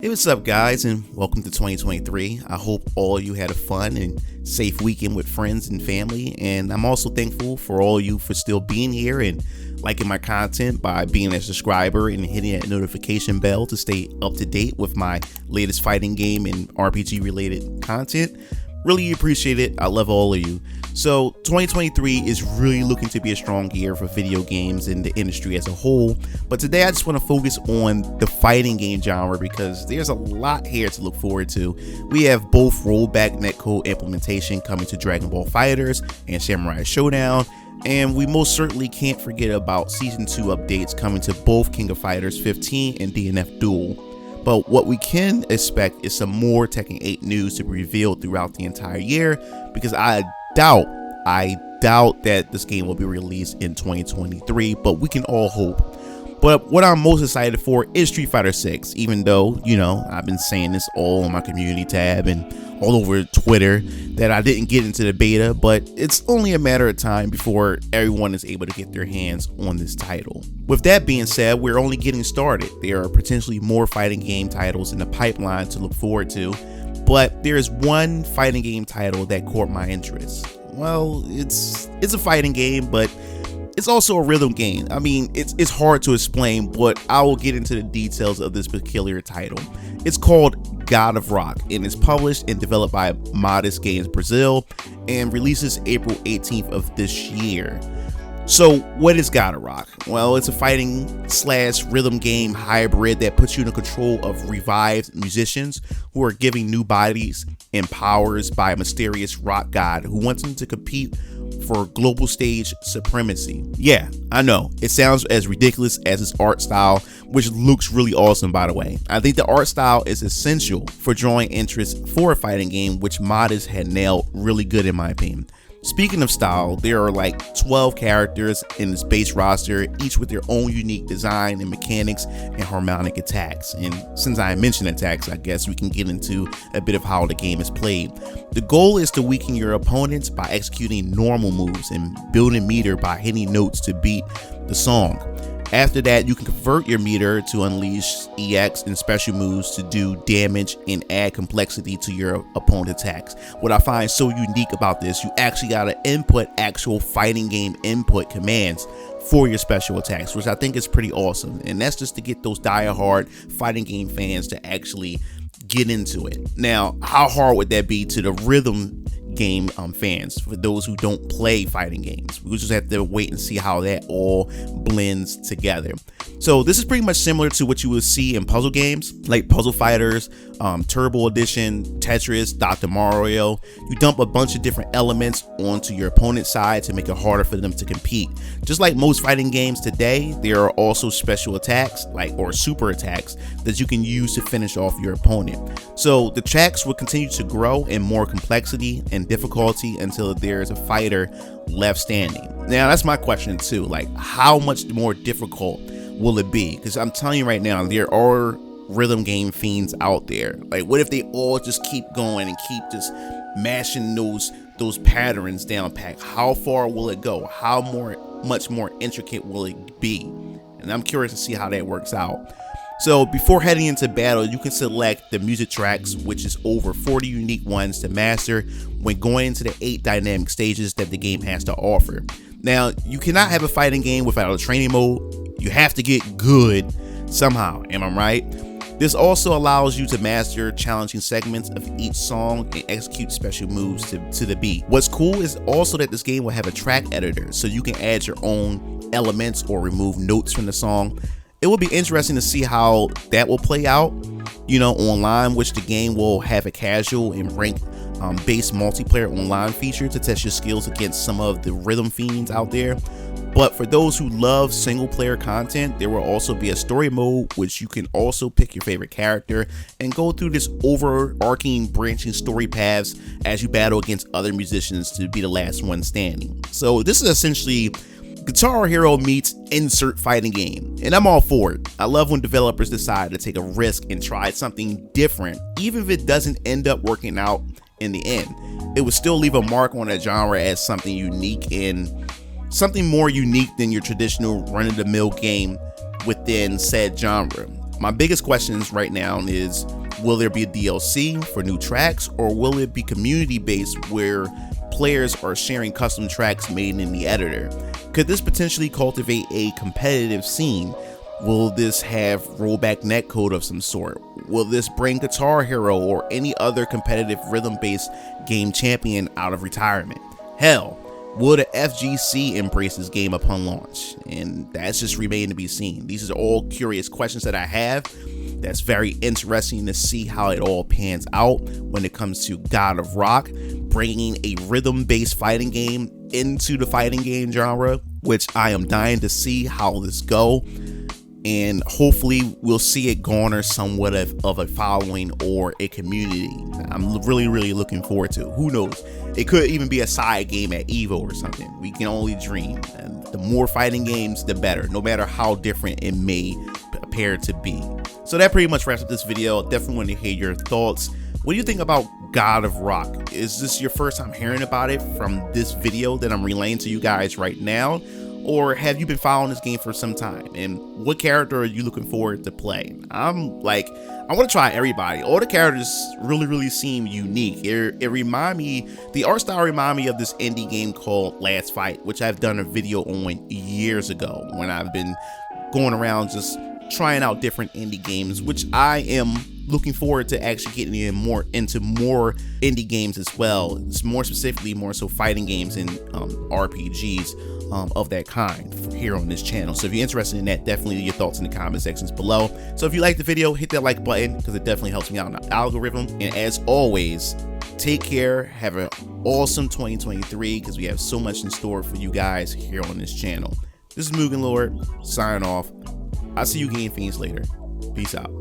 Hey, what's up, guys, and welcome to 2023. I hope all you had a fun and safe weekend with friends and family, and I'm also thankful for all you for still being here and liking my content by being a subscriber and hitting that notification bell to stay up to date with my latest fighting game and RPG related content. Really appreciate it. I love all of you. So 2023 is really looking to be a strong year for video games and the industry as a whole. But today I just want to focus on the fighting game genre because there's a lot here to look forward to. We have both rollback netcode implementation coming to Dragon Ball FighterZ and Samurai Showdown. And we most certainly can't forget about Season 2 updates coming to both King of Fighters 15 and DNF Duel. But what we can expect is some more Tekken 8 news to be revealed throughout the entire year, because I doubt that this game will be released in 2023, but we can all hope. But what I'm most excited for is Street Fighter 6, even though, I've been saying this all on my community tab and all over Twitter that I didn't get into the beta, but it's only a matter of time before everyone is able to get their hands on this title. With that being said, we're only getting started. There are potentially more fighting game titles in the pipeline to look forward to, but there is one fighting game title that caught my interest. Well, it's a fighting game, but it's also a rhythm game. I mean, it's hard to explain, but I will get into the details of this peculiar title. It's called God of Rock, and it's published and developed by Modus Studios Brazil and releases April 18th of this year. So what is God of Rock? Well, it's a fighting / rhythm game hybrid that puts you in control of revived musicians who are given new bodies and powers by a mysterious rock god who wants them to compete for global stage supremacy. Yeah, I know, it sounds as ridiculous as its art style, which looks really awesome, by the way. I think the art style is essential for drawing interest for a fighting game, which Modus had nailed really good in my opinion. Speaking of style, there are like 12 characters in this base roster, each with their own unique design and mechanics and harmonic attacks. And since I mentioned attacks, I guess we can get into a bit of how the game is played. The goal is to weaken your opponents by executing normal moves and building meter by hitting notes to beat the song. After that, you can convert your meter to unleash EX and special moves to do damage and add complexity to your opponent's attacks. What I find so unique about this, you actually gotta input actual fighting game input commands for your special attacks, which I think is pretty awesome. And that's just to get those die-hard fighting game fans to actually get into it. Now, how hard would that be to the rhythm game fans, for those who don't play fighting games? We just have to wait and see how that all blends together. So this is pretty much similar to what you would see in puzzle games like Puzzle Fighters, Turbo Edition, Tetris, Dr. Mario. You dump a bunch of different elements onto your opponent's side to make it harder for them to compete. Just like most fighting games today, there are also special attacks or super attacks that you can use to finish off your opponent. So the tracks will continue to grow in more complexity and difficulty until there is a fighter left standing. Now that's my question too, like how much more difficult will it be? Because I'm telling you right now, there are rhythm game fiends out there. Like, what if they all just keep going and keep just mashing those patterns down pack? How far will it go? How much more intricate will it be? And I'm curious to see how that works out. So before heading into battle, you can select the music tracks, which is over 40 unique ones to master when going into the 8 dynamic stages that the game has to offer. Now, you cannot have a fighting game without a training mode. You have to get good somehow, am I right? This also allows you to master challenging segments of each song and execute special moves to the beat. What's cool is also that this game will have a track editor, so you can add your own elements or remove notes from the song. It will be interesting to see how that will play out, online, which the game will have a casual and rank based multiplayer online feature to test your skills against some of the rhythm fiends out there. But for those who love single player content, there will also be a story mode, which you can also pick your favorite character and go through this overarching branching story paths as you battle against other musicians to be the last one standing. So this is essentially Guitar Hero meets insert fighting game, and I'm all for it. I love when developers decide to take a risk and try something different, even if it doesn't end up working out in the end. It would still leave a mark on that genre as something unique and something more unique than your traditional run-of-the-mill game within said genre. My biggest questions right now is, will there be a DLC for new tracks, or will it be community based where players are sharing custom tracks made in the editor? Could this potentially cultivate a competitive scene? Will this have rollback netcode of some sort? Will this bring Guitar Hero or any other competitive rhythm-based game champion out of retirement? Hell, will the FGC embrace this game upon launch? And that's just remaining to be seen. These are all curious questions that I have. That's very interesting to see how it all pans out when it comes to God of Rock, bringing a rhythm-based fighting game into the fighting game genre, which I am dying to see how this go. And hopefully we'll see it garner somewhat of a following or a community. I'm really looking forward to. Who knows? It could even be a side game at Evo or something. We can only dream. And the more fighting games, the better, no matter how different it may appear to be. So that pretty much wraps up this video. Definitely want to hear your thoughts. What do you think about God of Rock? Is this your first time hearing about it from this video that I'm relaying to you guys right now? Or have you been following this game for some time? And what character are you looking forward to play? I want to try everybody. All the characters really seem unique. It remind me, the art style remind me of this indie game called Last Fight, which I've done a video on years ago when I've been going around just trying out different indie games, which I am looking forward to actually getting into more indie games as well. It's more specifically more so fighting games and RPGs of that kind here on this channel. So if you're interested in that, definitely leave your thoughts in the comment sections below. So if you like the video, hit that like button because it definitely helps me out in the algorithm. And as always, take care, have an awesome 2023 because we have so much in store for you guys here on this channel. This is MugenLord signing off. I'll see you Game Fiends later. Peace out.